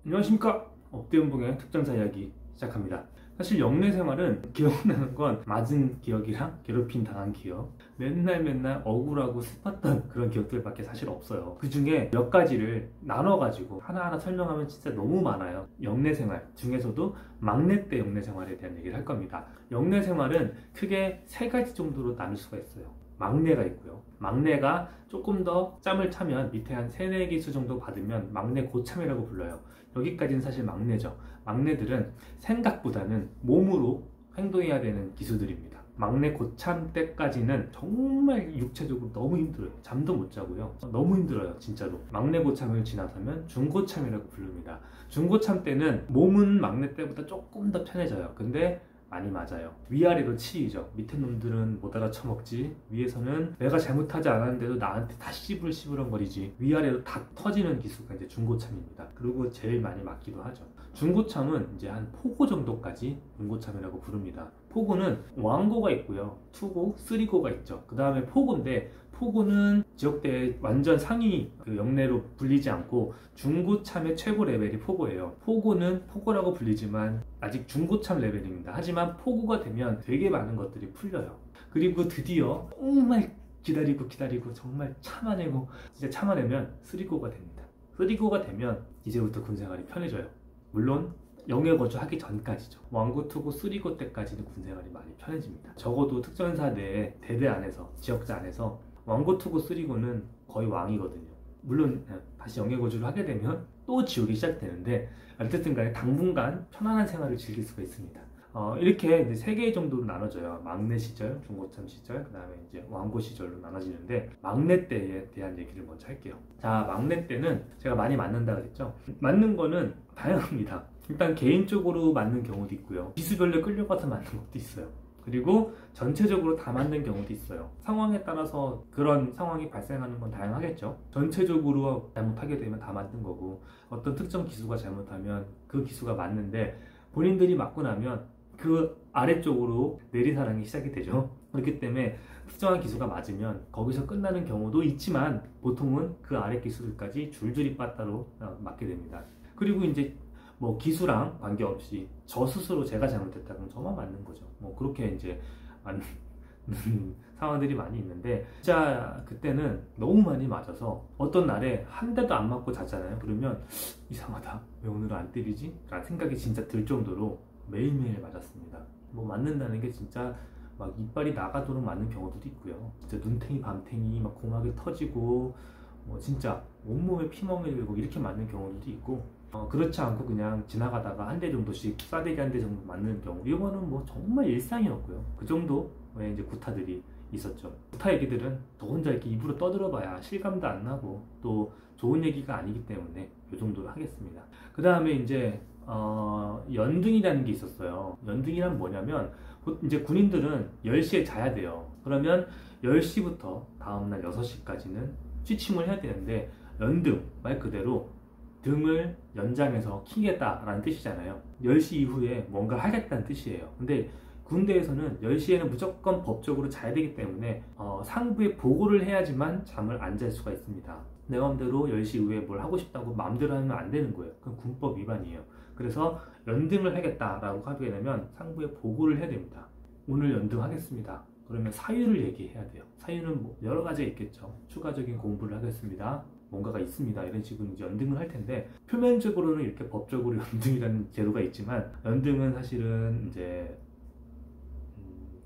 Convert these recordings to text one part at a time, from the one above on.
안녕하십니까. 업대운봉의 특전사 이야기 시작합니다. 사실 영내 생활은 기억나는 건 맞은 기억이랑 괴롭힘 당한 기억, 맨날 억울하고 슬펐던 그런 기억들밖에 사실 없어요. 그 중에 몇 가지를 나눠가지고 하나하나 설명하면 진짜 너무 많아요. 영내 생활 중에서도 막내 때 영내 생활에 대한 얘기를 할 겁니다. 영내 생활은 크게 세 가지 정도로 나눌 수가 있어요. 막내가 있고요. 막내가 조금 더 짬을 차면 밑에 한 3, 4기수 정도 받으면 막내 고참이라고 불러요. 여기까지는 사실 막내죠. 막내들은 생각보다는 몸으로 행동해야 되는 기수들입니다. 막내 고참 때까지는 정말 육체적으로 너무 힘들어요. 잠도 못 자고요. 너무 힘들어요, 진짜로. 막내 고참을 지나서면 중고참이라고 부릅니다. 중고참 때는 몸은 막내 때보다 조금 더 편해져요. 근데 많이 맞아요. 위아래로 치이죠. 밑에 놈들은 못 알아쳐먹지, 위에서는 내가 잘못하지 않았는데도 나한테 다 씨부렁거리지. 위아래로 다 터지는 기수가 이제 중고참입니다. 그리고 제일 많이 맞기도 하죠. 중고참은 이제 한 포고 정도까지 중고참이라고 부릅니다. 포고는 1고가 있고요, 2고, 3고가 있죠. 그 다음에 포고인데, 포고는 지역대 완전 상위 영내로 불리지 않고 중고참의 최고 레벨이 포고예요. 포고는 포고라고 불리지만 아직 중고참 레벨입니다. 하지만 포고가 되면 되게 많은 것들이 풀려요. 그리고 드디어 정말 기다리고 정말 참아내고 진짜 참아내면 3고가 됩니다. 3고가 되면 이제부터 군생활이 편해져요. 물론 영해 거주하기 전까지죠. 1고, 2고, 3고 때까지는 군생활이 많이 편해집니다. 적어도 특전사 내 대대 안에서, 지역자 안에서 1고, 2고, 3고는 거의 왕이거든요. 물론 다시 영해 거주를 하게 되면 또 지옥이 시작되는데, 어쨌든 간에 당분간 편안한 생활을 즐길 수가 있습니다. 이렇게 이제 3개 정도로 나눠져요. 막내 시절, 중고참 시절, 그 다음에 이제 왕고 시절로 나눠지는데, 막내 때에 대한 얘기를 먼저 할게요. 자, 막내 때는 제가 많이 맞는다 그랬죠. 맞는 거는 다양합니다. 일단 개인적으로 맞는 경우도 있고요, 기수별로 끌려가서 맞는 것도 있어요. 그리고 전체적으로 다 맞는 경우도 있어요. 상황에 따라서 그런 상황이 발생하는 건 다양하겠죠. 전체적으로 잘못하게 되면 다 맞는 거고, 어떤 특정 기수가 잘못하면 그 기수가 맞는데, 본인들이 맞고 나면 그 아래쪽으로 내리사랑이 시작이 되죠. 그렇기 때문에 특정한 기수가 맞으면 거기서 끝나는 경우도 있지만, 보통은 그 아래 기수들까지 줄줄이 빠따로 맞게 됩니다. 그리고 이제 뭐 기수랑 관계없이 저 스스로 제가 잘못했다 그러면 저만 맞는 거죠. 뭐 그렇게 이제 맞는 상황들이 많이 있는데, 진짜 그때는 너무 많이 맞아서 어떤 날에 한 대도 안 맞고 잤잖아요. 그러면 이상하다, 왜 오늘은 안 때리지? 라는 생각이 진짜 들 정도로 매일매일 맞았습니다. 뭐 맞는다는 게 진짜 막 이빨이 나가도록 맞는 경우도 있고요. 진짜 눈탱이 밤탱이 막 공하게 터지고, 뭐 진짜 온몸에 피멍이 들고 이렇게 맞는 경우도 있고, 그렇지 않고 그냥 지나가다가 한 대 정도씩 싸대기 한 대 정도 맞는 경우, 이거는 뭐 정말 일상이었고요. 그 정도의 이제 구타들이 있었죠. 구타 얘기들은 저 혼자 이렇게 입으로 떠들어봐야 실감도 안 나고 또 좋은 얘기가 아니기 때문에 이 정도로 하겠습니다. 그 다음에 이제 연등이라는 게 있었어요. 연등이란 뭐냐면, 이제 군인들은 10시에 자야 돼요. 그러면 10시부터 다음날 6시까지는 취침을 해야 되는데, 연등 말 그대로 등을 연장해서 키겠다라는 뜻이잖아요. 10시 이후에 뭔가 하겠다는 뜻이에요. 근데 군대에서는 10시에는 무조건 법적으로 자야 되기 때문에 상부에 보고를 해야지만 잠을 안 잘 수가 있습니다. 내 마음대로 10시 이후에 뭘 하고 싶다고 마음대로 하면 안 되는 거예요. 그건 군법 위반이에요. 그래서 연등을 하겠다라고 하게 되면 상부에 보고를 해야 됩니다. 오늘 연등하겠습니다. 그러면 사유를 얘기해야 돼요. 사유는 뭐 여러 가지가 있겠죠. 추가적인 공부를 하겠습니다, 뭔가가 있습니다, 이런 식으로 이제 연등을 할 텐데, 표면적으로는 이렇게 법적으로 연등이라는 제도가 있지만, 연등은 사실은 이제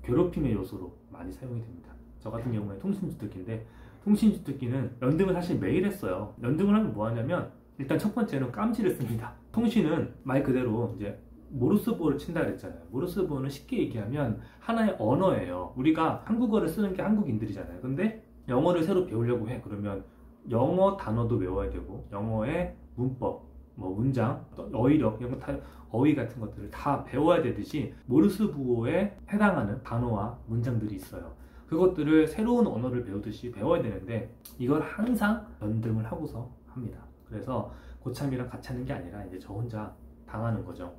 괴롭힘의 요소로 많이 사용이 됩니다. 저 같은 경우에 통신주특기인데, 통신주특기는 연등을 사실 매일 했어요. 연등을 하면 뭐 하냐면, 일단 첫 번째는 깜지를 씁니다. 통신은 말 그대로 이제 모르스보어를 친다 그랬잖아요. 모르스보어는 쉽게 얘기하면 하나의 언어예요. 우리가 한국어를 쓰는 게 한국인들이잖아요. 근데 영어를 새로 배우려고 해. 그러면 영어 단어도 외워야 되고, 영어의 문법, 뭐 문장, 어휘력, 이런 거 다, 어휘 같은 것들을 다 배워야 되듯이 모르스부호에 해당하는 단어와 문장들이 있어요. 그것들을 새로운 언어를 배우듯이 배워야 되는데, 이걸 항상 연등을 하고서 합니다. 그래서 고참이랑 같이 하는 게 아니라 이제 저 혼자 당하는 거죠.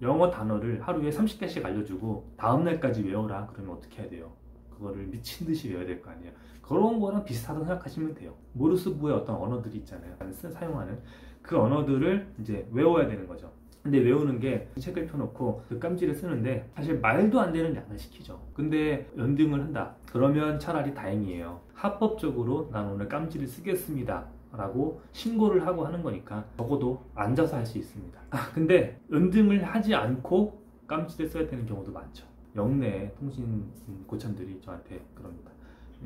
영어 단어를 하루에 30개씩 알려주고 다음날까지 외워라 그러면 어떻게 해야 돼요? 그거를 미친 듯이 외워야 될 거 아니에요. 그런 거랑 비슷하다고 생각하시면 돼요. 모르스부호의 어떤 언어들이 있잖아요. 사용하는 그 언어들을 이제 외워야 되는 거죠. 근데 외우는 게 책을 펴놓고 그 깜지를 쓰는데 사실 말도 안 되는 양을 시키죠. 근데 연등을 한다. 그러면 차라리 다행이에요. 합법적으로 난 오늘 깜지를 쓰겠습니다 라고 신고를 하고 하는 거니까 적어도 앉아서 할 수 있습니다. 근데 연등을 하지 않고 깜지를 써야 되는 경우도 많죠. 영내 통신 고참들이 저한테 그럽니다.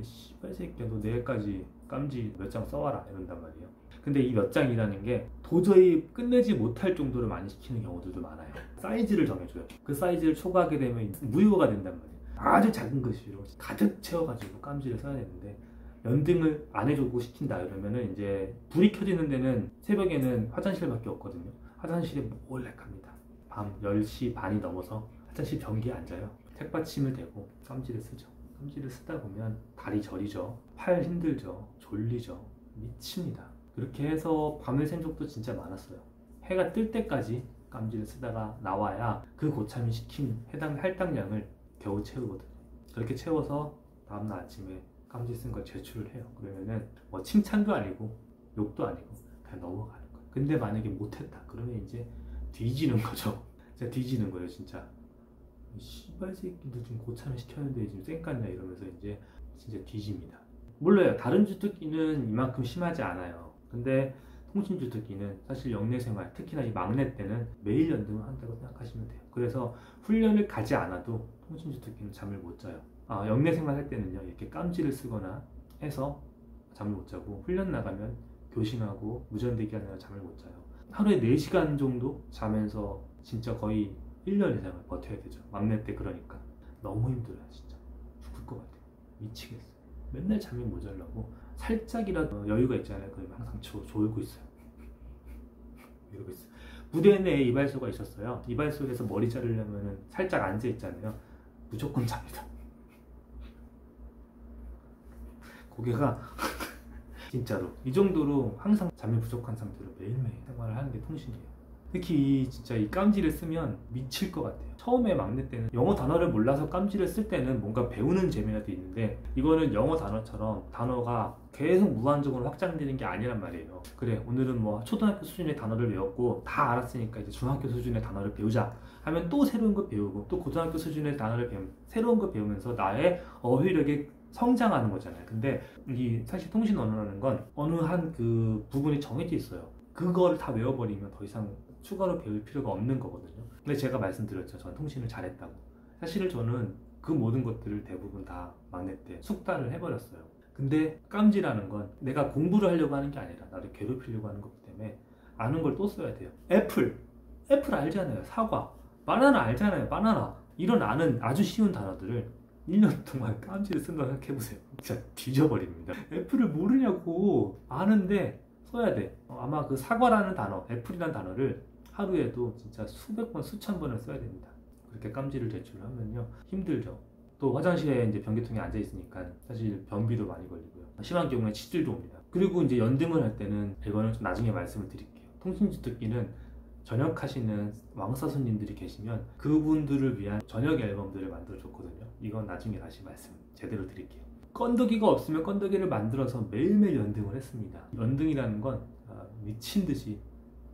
씨발 새끼야, 너 내일까지 깜지 몇 장 써와라 이런단 말이에요. 근데 이 몇 장이라는 게 도저히 끝내지 못할 정도로 많이 시키는 경우들도 많아요. 사이즈를 정해줘요. 그 사이즈를 초과하게 되면 무효가 된단 말이에요. 아주 작은 글씨로 가득 채워가지고 깜지를 써야 되는데 연등을 안 해주고 시킨다 이러면은 이제 불이 켜지는 데는 새벽에는 화장실밖에 없거든요. 화장실에 몰래 갑니다. 밤 10시 반이 넘어서 화장실 변기에 앉아요. 책받침을 대고 깜지를 쓰죠. 깜지를 쓰다 보면 다리 저리죠. 팔 힘들죠. 졸리죠. 미칩니다. 그렇게 해서 밤을 샌 적도 진짜 많았어요. 해가 뜰 때까지 깜지를 쓰다가 나와야 그 고참이 시킨 해당 할당량을 겨우 채우거든요. 그렇게 채워서 다음날 아침에 깜지 쓴 걸 제출을 해요. 그러면은 뭐 칭찬도 아니고 욕도 아니고 그냥 넘어가는 거예요. 근데 만약에 못했다 그러면 이제 뒤지는 거죠. 진짜 뒤지는 거예요. 진짜 씨발 새끼들 지금 고참을 시켰는데 지금 쌩깠냐 이러면서 이제 진짜 뒤집니다. 몰라요. 다른 주특기는 이만큼 심하지 않아요. 근데 통신주특기는 사실 영내 생활, 특히나 이 막내 때는 매일 연등을 한다고 생각하시면 돼요. 그래서 훈련을 가지 않아도 통신주특기는 잠을 못 자요. 영내 생활 할 때는요, 이렇게 깜지를 쓰거나 해서 잠을 못 자고, 훈련 나가면 교신하고 무전대기 하느라 잠을 못 자요. 하루에 4시간 정도 자면서 진짜 거의 1년 이상을 버텨야 되죠. 막내 때 그러니까. 너무 힘들어요, 진짜. 죽을 것 같아요. 미치겠어요. 맨날 잠이 모자라고 살짝이라도 여유가 있잖아요. 그러면 항상 졸고 있어요. 이러고 있어요. 부대 내에 이발소가 있었어요. 이발소에서 머리 자르려면 살짝 앉아 있잖아요. 무조건 잡니다. 고개가 진짜로 이 정도로 항상 잠이 부족한 상태로 매일매일 생활을 하는 게 통신이에요. 특히 진짜 이 깜지를 쓰면 미칠 것 같아요. 처음에 막내 때는 영어 단어를 몰라서 깜지를 쓸 때는 뭔가 배우는 재미라도 있는데 이거는 영어 단어처럼 단어가 계속 무한적으로 확장되는 게 아니란 말이에요. 그래, 오늘은 뭐 초등학교 수준의 단어를 외웠고 다 알았으니까 이제 중학교 수준의 단어를 배우자 하면 또 새로운 거 배우고 또 고등학교 수준의 단어를 배우면 새로운 거 배우면서 나의 어휘력이 성장하는 거잖아요. 근데 이 사실 통신 언어라는 건 어느 한 그 부분이 정해져 있어요. 그거를 다 외워버리면 더 이상 추가로 배울 필요가 없는 거거든요. 근데 제가 말씀드렸죠. 저는 통신을 잘했다고. 사실 저는 그 모든 것들을 대부분 다 막내 때 숙달을 해버렸어요. 근데 깜지라는 건 내가 공부를 하려고 하는 게 아니라 나를 괴롭히려고 하는 거기 때문에 아는 걸 또 써야 돼요. 애플 알잖아요. 사과, 바나나 알잖아요. 바나나. 이런 아는 아주 쉬운 단어들을 1년 동안 깜지를 쓴다고 생각해보세요. 진짜 뒤져버립니다. 애플을 모르냐고. 아는데 써야 돼. 아마 그 사과라는 단어, 애플이라는 단어를 하루에도 진짜 수백 번, 수천 번을 써야 됩니다. 그렇게 깜지를 제출하면요 힘들죠. 또 화장실에 이제 변기통에 앉아 있으니까 사실 변비도 많이 걸리고요. 심한 경우에 치질도 옵니다. 그리고 이제 연등을 할 때는 이거는 좀 나중에 말씀을 드릴게요. 통신주특기는 전역하시는 왕사 손님들이 계시면 그분들을 위한 저녁 앨범들을 만들어 줬거든요. 이건 나중에 다시 말씀 제대로 드릴게요. 건더기가 없으면 건더기를 만들어서 매일매일 연등을 했습니다. 연등이라는 건 미친 듯이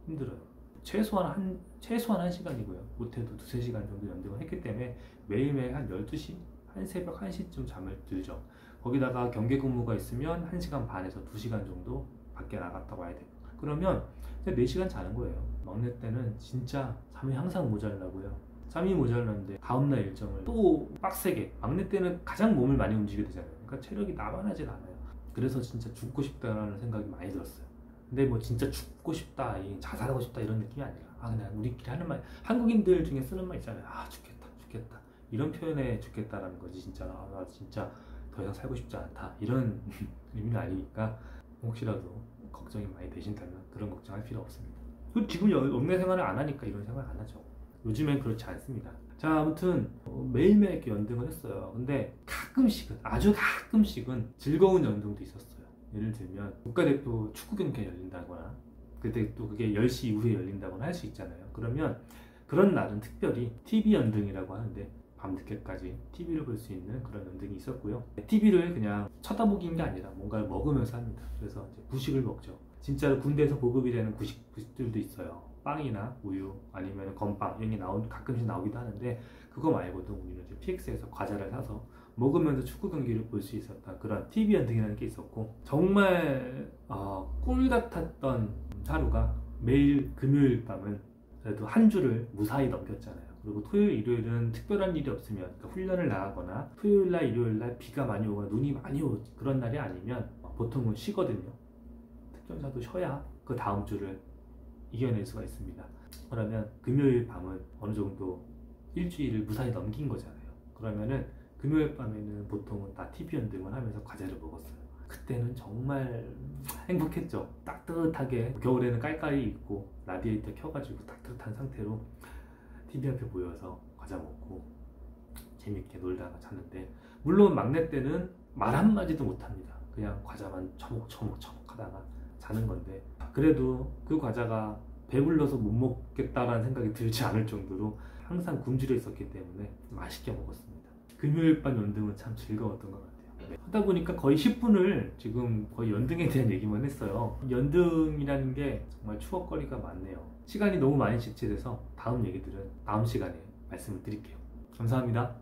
힘들어요. 최소한 1시간이고요. 못해도 2-3시간 정도 연등을 했기 때문에 매일매일 한 12시, 한 새벽 1시쯤 잠을 들죠. 거기다가 경계 근무가 있으면 1시간 반에서 2시간 정도 밖에 나갔다 와야 돼요. 그러면 4시간 자는 거예요. 막내 때는 진짜 잠이 항상 모자라고요. 잠이 모자랐는데 다음날 일정을 또 빡세게, 막내 때는 가장 몸을 많이 움직이게 되잖아요. 그러니까 체력이 나만하질 않아요. 그래서 진짜 죽고 싶다라는 생각이 많이 들었어요. 근데 뭐 진짜 죽고 싶다, 자살하고 싶다 이런 느낌이 아니라 그냥 우리끼리 하는 말, 한국인들 중에 쓰는 말 있잖아요. 죽겠다 이런 표현에 죽겠다라는 거지. 진짜 나 진짜 더 이상 살고 싶지 않다 이런 의미는 아니니까 혹시라도 걱정이 많이 되신다면 그런 걱정할 필요 없습니다. 지금 영내 생활을 안 하니까 이런 생활 안 하죠. 요즘엔 그렇지 않습니다. 자, 아무튼 매일매일 이렇게 연등을 했어요. 근데 가끔씩은, 아주 가끔씩은 즐거운 연등도 있었어요. 예를 들면 국가대표 축구 경기가 열린다거나 그때 또 그게 10시 이후에 열린다거나 할 수 있잖아요. 그러면 그런 날은 특별히 TV 연등이라고 하는데 밤늦게까지 TV를 볼 수 있는 그런 연등이 있었고요. TV를 그냥 쳐다보기인 게 아니라 뭔가를 먹으면서 합니다. 그래서 이제 부식을 먹죠. 진짜로 군대에서 보급이 되는 구식들도 있어요. 빵이나 우유 아니면 건빵 이런 게 가끔씩 나오기도 하는데, 그거 말고도 우리는 이제 PX에서 과자를 사서 먹으면서 축구 경기를 볼 수 있었던 그런 TV 연등이라는 게 있었고, 정말 꿀 같았던 하루가 매일 금요일 밤은 그래도 한 주를 무사히 넘겼잖아요. 그리고 토요일, 일요일은 특별한 일이 없으면, 그러니까 훈련을 나가거나 토요일날, 일요일날 비가 많이 오거나 눈이 많이 오고 그런 날이 아니면 보통은 쉬거든요. 특전사도 쉬어야 그 다음 주를 이겨낼 수가 있습니다. 그러면 금요일 밤은 어느 정도 일주일을 무사히 넘긴 거잖아요. 그러면은 금요일 밤에는 보통은 다 TV 연등을 하면서 과자를 먹었어요. 그때는 정말 행복했죠. 따뜻하게 겨울에는 깔깔이 입고 라디에이터 켜가지고 따뜻한 상태로 TV 앞에 모여서 과자 먹고 재밌게 놀다가 잤는데, 물론 막내 때는 말 한마디도 못합니다. 그냥 과자만 처먹 하다가 자는 건데, 그래도 그 과자가 배불러서 못 먹겠다라는 생각이 들지 않을 정도로 항상 굶주려 있었기 때문에 맛있게 먹었습니다. 금요일 밤 연등은 참 즐거웠던 것 같아요. 하다 보니까 거의 10분을 지금 거의 연등에 대한 얘기만 했어요. 연등이라는 게 정말 추억거리가 많네요. 시간이 너무 많이 지체돼서 다음 얘기들은 다음 시간에 말씀을 드릴게요. 감사합니다.